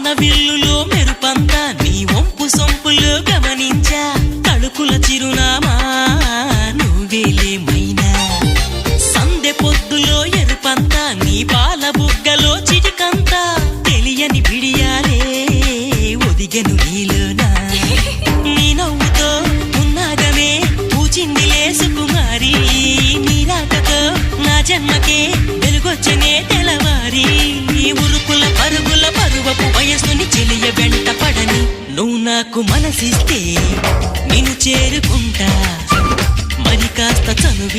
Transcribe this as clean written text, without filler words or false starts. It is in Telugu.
వాన విల్లులో మెరుపంతా నీ వంపు సొంపులో గమనించా తడుకుల చిరునామా నువ్వేలే మైనా సందె పొద్దులో ఎరుపంతా నీ పాల బుగ్గలో చిటికంతా తెలియని బిడియాలే ఒదిగెను నీలోనా నీ నవ్వుతో ఉన్నాగమే పూచిందిలే సుకుమారి నీ రాకతో నా జన్మకే వెలుగొచ్చనే తెలవారి ఉరుకుల పరుగుల పరువపు వయసుని చెలియ వెంట పడని నువ్వు నాకు మనసిస్తే నిన్ను చేరుకుంటా మరి కాస్త చనువి